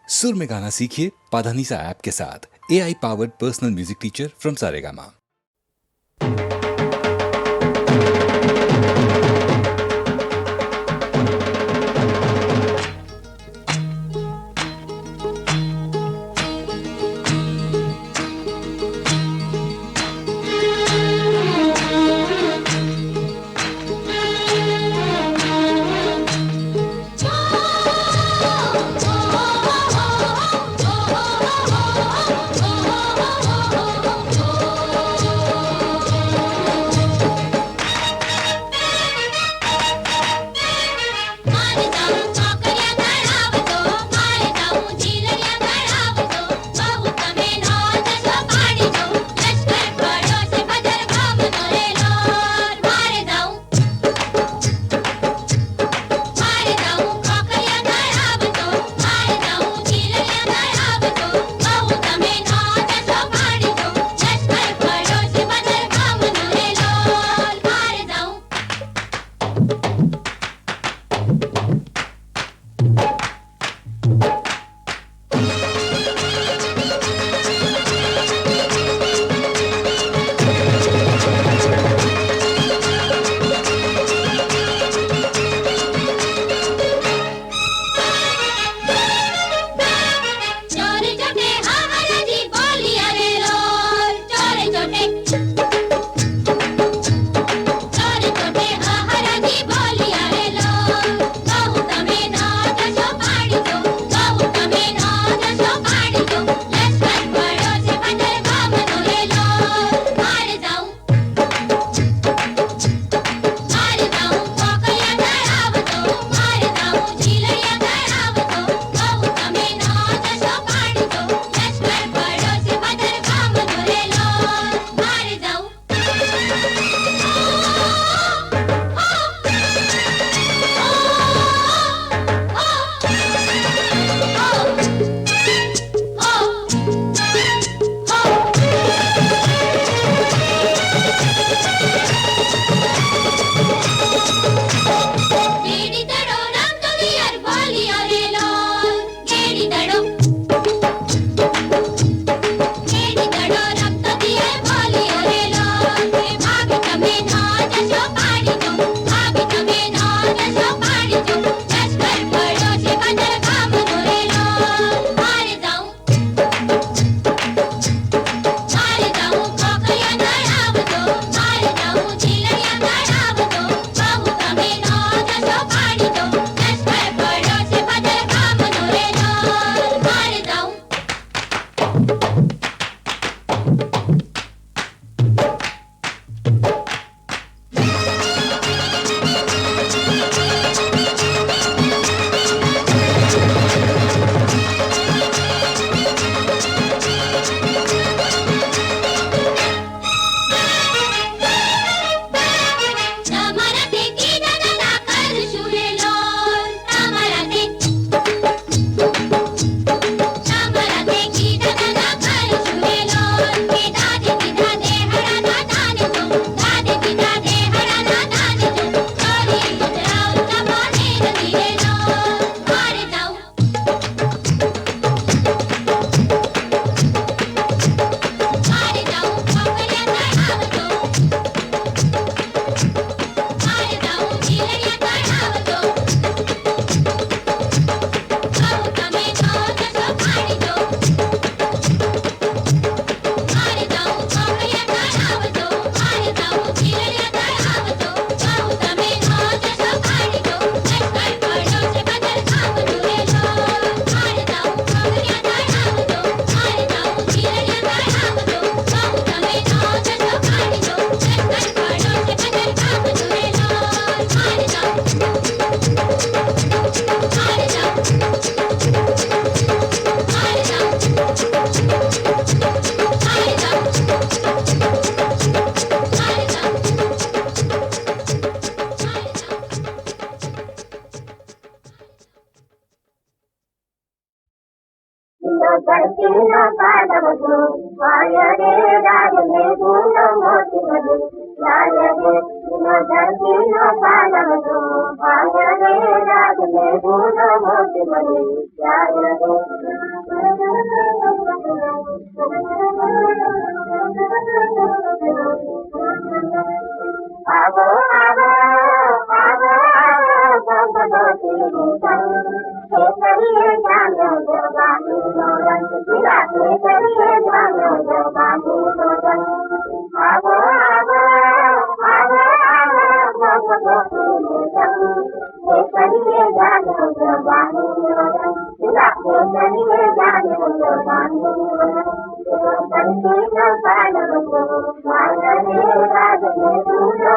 सुर में गाना सीखिए पाधानीसा ऐप के साथ। AI powered personal music teacher from Saregama. ಕಟ್ಟಿನ ಪಾದವದು ಮಾಯದೆ ರಾಜನೆ ಗುಣ ಮೋತಿವದು ರಾಜನೆ ಕಟ್ಟಿನ ಪಾದವದು ಮಾಯದೆ ರಾಜನೆ ಗುಣ ಮೋತಿವದು ರಾಜನೆ રાતે કરીએ જાનો જવાની રોદન આવો આવો આવો આવો ગોગો એ કરીએ જાનો જવાની રોદન રાતે કરીએ જાનો જવાની રોદન સંતી નો પાલવો માય રે રાજને તુજો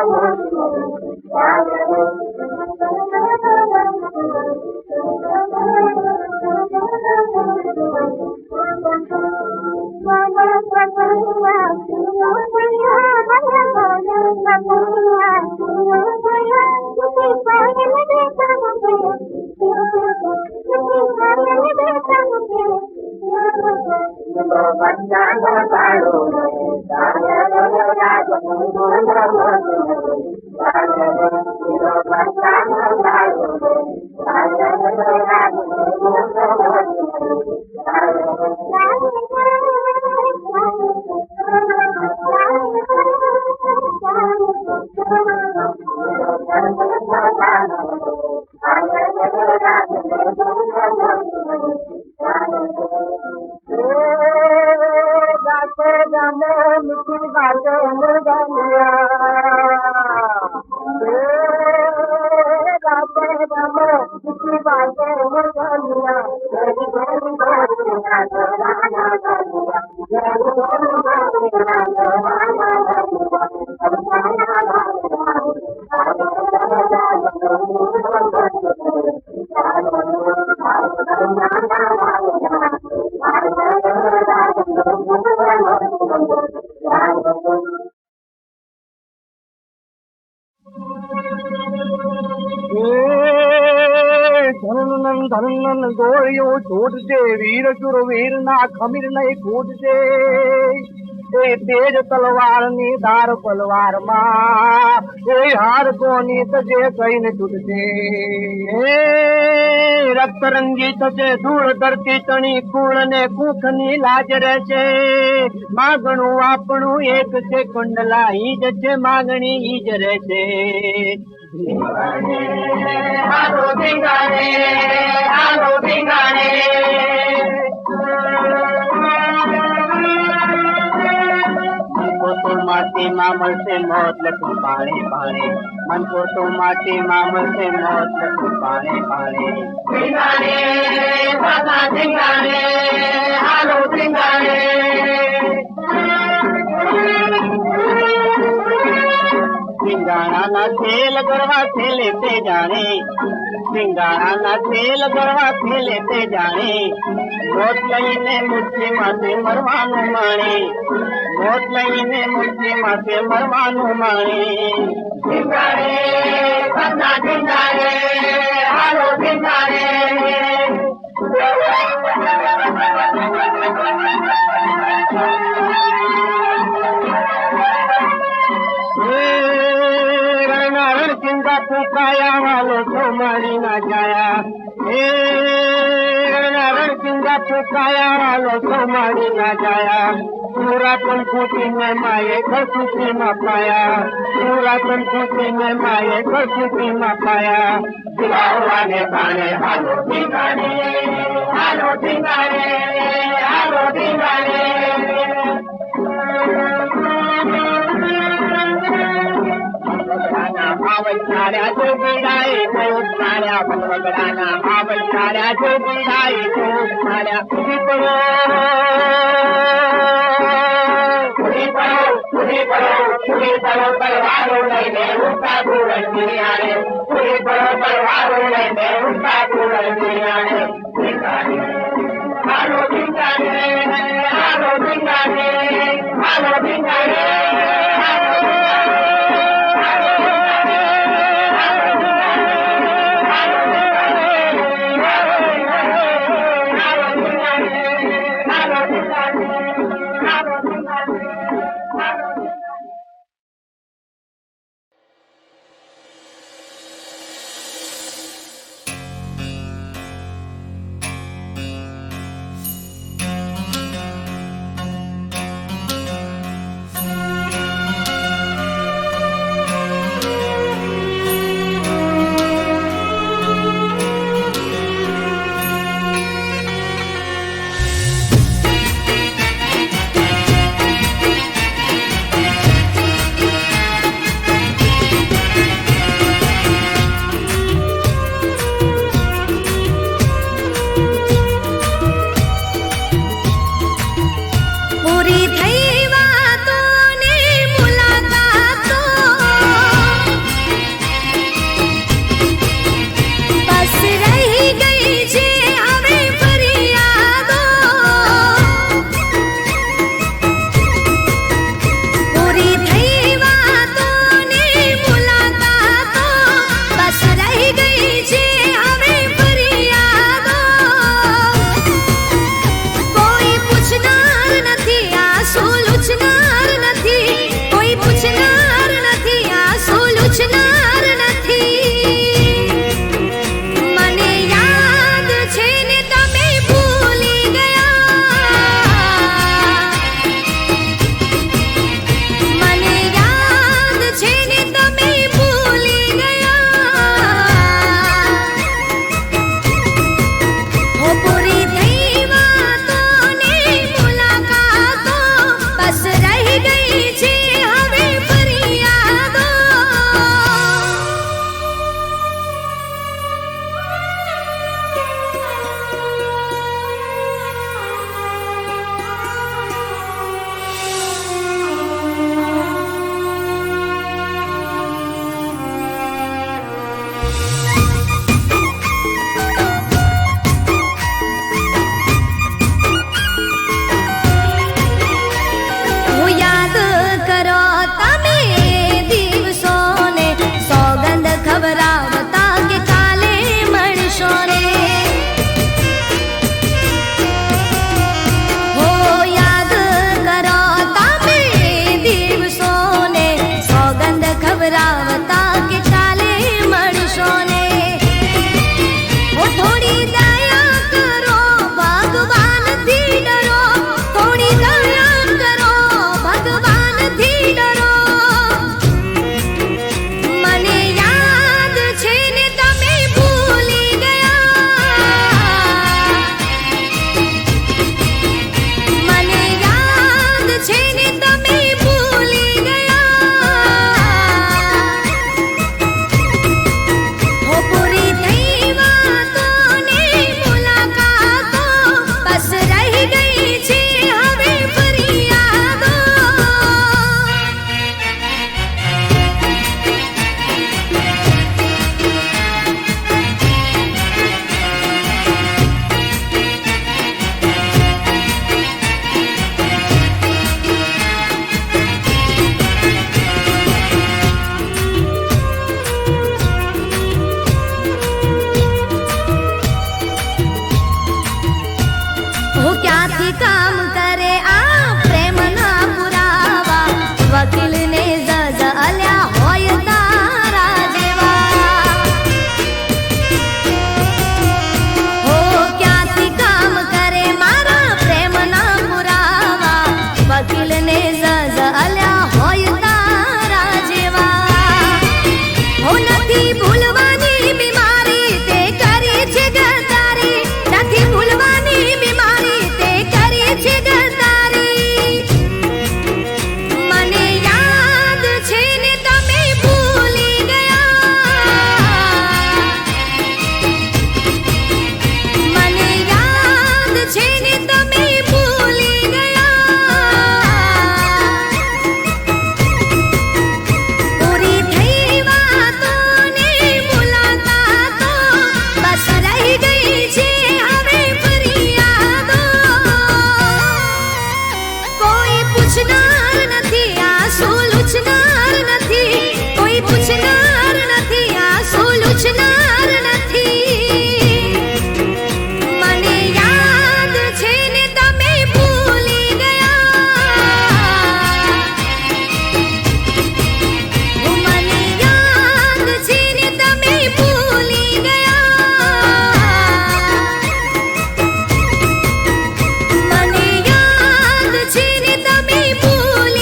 ધનન ગોળીઓ છૂટશે વીર શુરવીર ના ખમીર નહીં ફૂટશે એ તેજ તલવાર ની ધાર પલવાર માં એ હાર કોની તજે કઈને છૂટશે એ રક્તરંગી થશે ધૂળ ધરતી તણી કુળ ને કુખ ની લાજ રહેશે માગણું આપણું એક છે કંડલા ઈ જ છે માગણી ઈ જ રહેશે હાલો ધીંગાણે તો માટીમાં મળશે મોત લખું પાણે પાણે મન તો માટીમાં મળશે મોત લખું પાણે પાણે હાલો ધીંગાણે સિંગાણાના તેલ ગરવા થેલે તે જાણે સિંગાણાના તેલ ગરવા થેલે તે જાણે મોત લઈને મુઠ્ઠી માથે મરવાનું માણે મોત લઈને મુઠ્ઠી માથે મરવાનું માણે હાલો ધીંગાણે ચિંતા પુકાયા વાલો તો મારી ના જાયા રણ ચિંતા પુકાયા વાલો તો મારી ના જાયા પૂરા પણ ખોટી મેં માએ ઘર ખુશી માં પાયા પૂરા પણ ખોટી મેં માએ ઘર ખુશી માં પાયા દિલાવાને પાણે હાલો ધીંગાણે હાલો ધીંગાણે હાલો ધીંગાણે આવચાર્યા જોગીડાએ જોગમાર્યા ભગવગડાના આવચાર્યા જોગીડાએ જોગમાર્યા ઉભી પડો તલવારો લઈને ઉઠા ધૂળ નિયાણે ઉભી પડો તલવારો લઈને ઉઠા ધૂળ નિયાણે હાલો ધીંગાણે હાલો ધીંગાણે હાલો ધીંગાણે ક્યાંથી કામ કરે આ પ્રેમના પુરાવા વકીલને ઝઝલ્યા હોય તારા જેવા હો ક્યાંથી કામ કરે મારા પ્રેમના પુરાવા વકીલને ઝઝલ્યા હોય તારા જેવા હો નથી ભૂલવાની બીમારી તે કરી છે ગદ્દારી નથી ભૂલવાની બીમારી તે કરી છે ગદ્દારી મને યાદ છે ને તમે ભૂલી ગયા મને યાદ છે ને તમે ભૂલી ગયા પૂરી થઈ વાતો ને મુલાકાતો બસ રહી ગઈ છે હવે ફરિયાદો કોઈ પૂછનાર નથી આંસુ લૂછનાર નથી કોઈ પૂછનાર નથી આંસુ લૂછનાર નથી મને યાદ છે ને તમે ભૂલી ગયા મને યાદ છે ને તમે ભૂલી ગયા મને યાદ છે ને તમે ભૂલી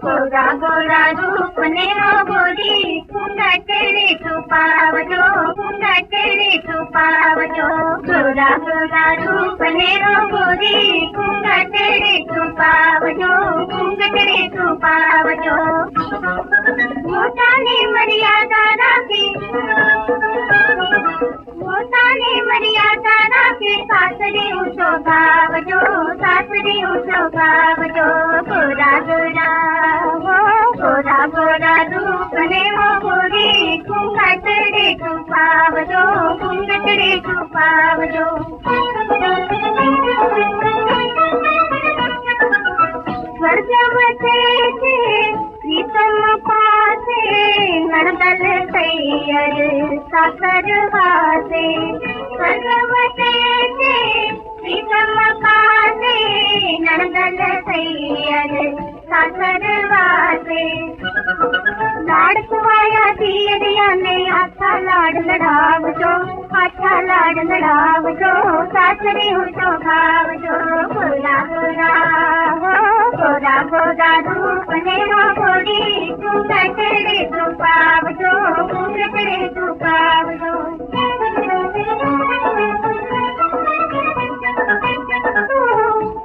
ગોરા ગોરા રૂપને ગોરી ઘૂંઘટને છુપાવજો ઘૂંઘટને છુપાવજો ગોરા ગોરા રૂપને ગોરી ઘૂંઘટને છુપાવજો ઘૂંઘટને છુપાવજો મોટાની મર્યાદા રાખી મોટાની મર્યાદા રાખી સાસરી ઊંચો ગાવજો સાસરી ઊંચો ગાવજો ગોરા ગોરા ગોરા ગોરા રૂપને ગોરી ઘૂંઘટને છુપાવજો ઘૂંઘટને છુપાવજો સ્વર્ગવતે છે પ્રીતમ પાસે નણદલ તૈયર સાસર વાસે સ્વર્ગવતે છે પ્રીતમ પાસે નણદલ તૈયર સાસર વાસે લાડ કુવાયા દિયરિયાને આછા લાડ લડાવજો આછા લાડ લડાવજો સાસરે ઊંચો ખાવજો ગોરા ગોરા ગોરા ગોરા રૂપને ગોરી ઘૂંઘટને છુપાવજો ઘૂંઘટને છુપાવજો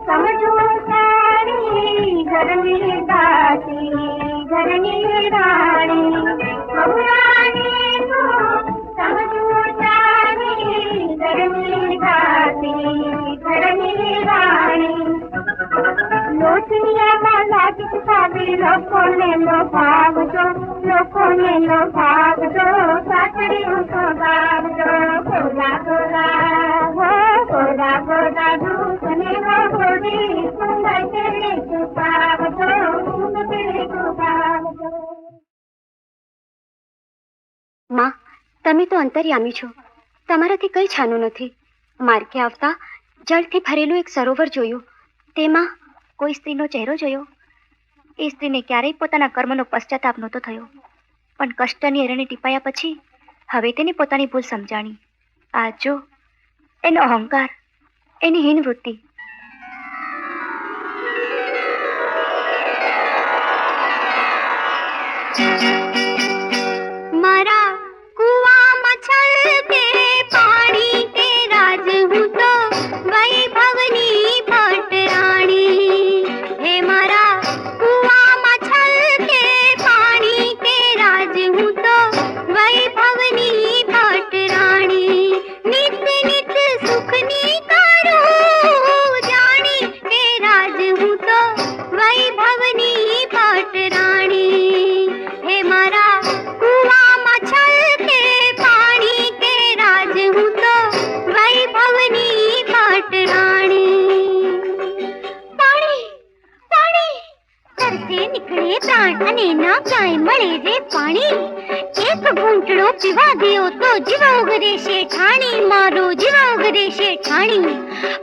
સમજો તારી ઘરની દાસી ઘરની રાણી બહુરાણી તો સમજો તારી ઘરની દાસી ઘરની રાણી લોચનિયામાં લાગી સાબી લોકોને લોભાવજો લોકોને લોભાવજો સાસરી ઊંચો ગાવજો ગોરા ગોરા ગોરા ગોરા રૂપને ગોરી ઘૂંઘટને છુપાવજો ઘૂંઘટને છુપાવજો માં, તમે તો અંતર્યામી છો. તમારાથી કંઈ છાનું નથી. માર્ગે આવતા જળથી ભરેલું એક સરોવર જોયું. તેમાં કોઈ સ્ત્રીનો ચહેરો જોયો. એ સ્ત્રીને ક્યારેય પોતાના કર્મનો પશ્ચાતાપ નહોતો થયો, પણ કષ્ટની અરણે ટીપાયા પછી હવે તેને પોતાની ભૂલ સમજાણી. આ જો એનો અહંકાર, એની હીન વૃત્તિ. મારા કુવામાં છલકે પાણી કે રાજ હું તો વૈભવની ભટરાણી. હે મારા કુવામાં છલકે પાણી કે રાજ હું તો વૈભવની ભટરાણી. નિત નિત સુખની કરું જાણી કે રાજ હું તો વૈભવની ભટરાણી. હે પાણી એક ઘૂંટડો પીવા દો તો જીવ ઉગરે શેઠાણી મારો જીવ ઉગરે શેઠાણી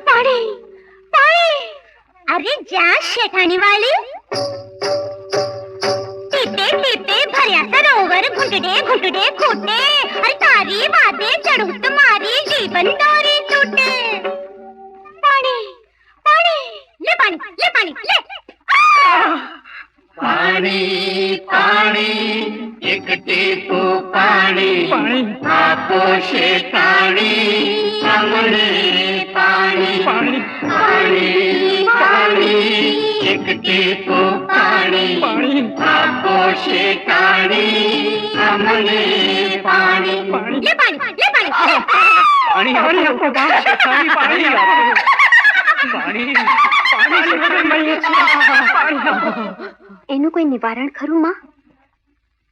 પાણી પાણી અરે જા શેઠાણી વાળી ટીપે ટીપે ભર્યા સરોવર ઘૂંટડે ઘૂંટડે ખૂટે અરે તારી વાતે ચડું તો મારી જીવન દોરી તૂટે પાણી પાણી લે પાણી લે પાણી પાણી એક ટીપું પાણી આપો શેઠાણી અમને પાણી પાણી પાણી એક ટીપું પાણી આપો શેઠાણી અમને પાણી લે પાણી પાણી આપો શેઠાણી પાણી આપો પાણી એનું કોઈ નિવારણ ખરું માં?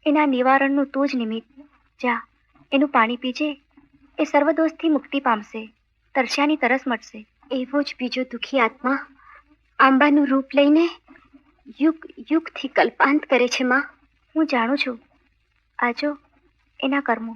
એના નિવારણનું તું જ નિમિત્ત. જા એનું પાણી પીજે, એ સર્વદોષથી મુક્તિ પામશે, તરસ્યાની તરસ મટશે. એવો જ બીજો દુઃખી આત્મા આંબાનું રૂપ લઈને યુગ યુગથી કલ્પાંત કરે છે માં. હું જાણું છું. આજો એના કર્મો.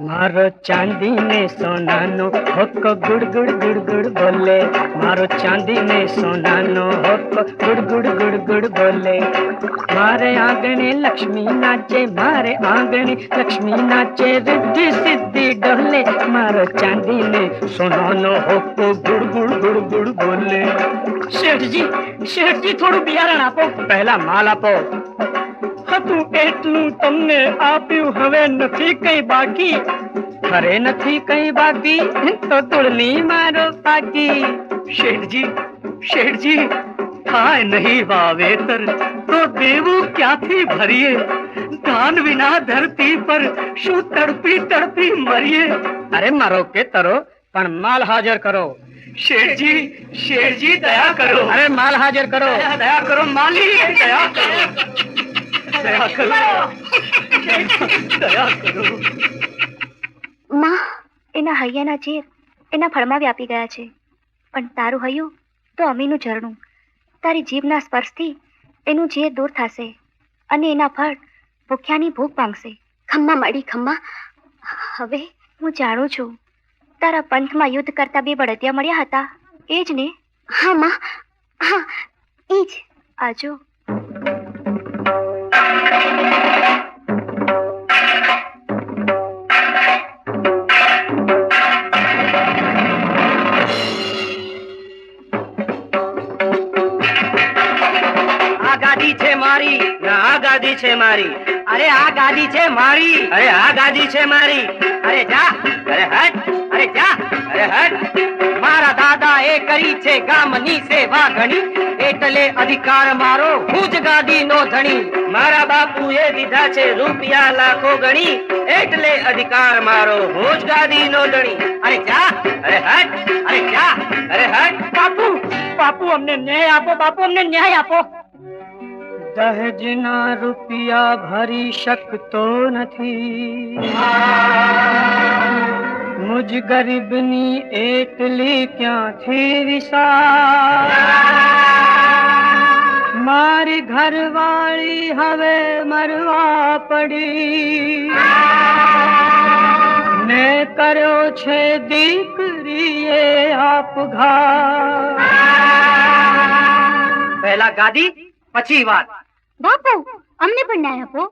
મારો ચાંદી ને સોનાનો hoc good good good good બોલે, મારો ચાંદી ને સોનાનો hoc good good good good બોલે. મારે આંગણે લક્ષ્મી નાચે, મારે આંગણે લક્ષ્મી નાચે, રિદ્ધિ સિદ્ધિ ડોલે, મારો ચાંદી ને સોનાનો hoc good good good good બોલે. શેઠજી થોડું બિયારણ આપો. પહેલા માલ આપો. હતું એટલું તમને આપ્યું, હવે નથી કઈ બાકી. ખરે નથી કઈ બાકી તો તુળની મારો પાકી. શેઠજી થાય નહીં વાવેતર તો દેવું ક્યાંથી ભરીએ? ધાન વિના ધરતી પર શું તડપી તડપી મરીએ? અરે મારો કે તરો પણ માલ હાજર કરો. શેઠજી દયા કરો. અરે માલ હાજર કરો. દયા કરો માલી, દયા કરો. દયા કરો. દયા કરો. માં એના હૈયાના ઝેર એના ફળમાં વ્યાપી ગયા છે, પણ તારું હૈયું તો અમીનું ઝરણું. તારી જીભના સ્પર્શથી એનું ઝેર દૂર થશે અને એના ફળ ભૂખ્યાની ભૂખ ભાંગશે. ખમ્મા માડી ખમ્મા. હવે હું જાણું છું તારા પંથમાં યુદ્ધ કરતા બે બળદિયા મળ્યા હતા, એ જ ને? હા માં, હા એ જ. આજો ગાદી છે મારી, આ ગાદી છે મારી. અરે આ ગાદી છે મારી, અરે આ ગાદી છે મારી. અરે જા, અરે હટ, અરે જા, અરે હટ. મારા દાદા એ કરી છે ગામની સેવા ઘણી, એટલે અધિકાર મારો હું જ ગાદીનો ધણી. મારા બાપુએ દીધા છે રૂપિયા લાખો ગણી, એટલે અધિકાર મારો હું જ ગાદીનો ધણી. અરે જા, અરે હટ, અરે જા, અરે હટ. બાપુ અમને ન્યાય આપો, બાપુ અમને ન્યાય આપો. દહેજના રૂપિયા ભરી શકતો નથી, મુજ ગરીબની એટલી ક્યાંથી વિસા. મારી ઘરવાળી હવે મરવા પડી, મેં કર્યો છે દીકરીએ આપઘાત. પહેલા ગાદી પછી વાત. બાપુ અમને પણ ન્યાય આપો.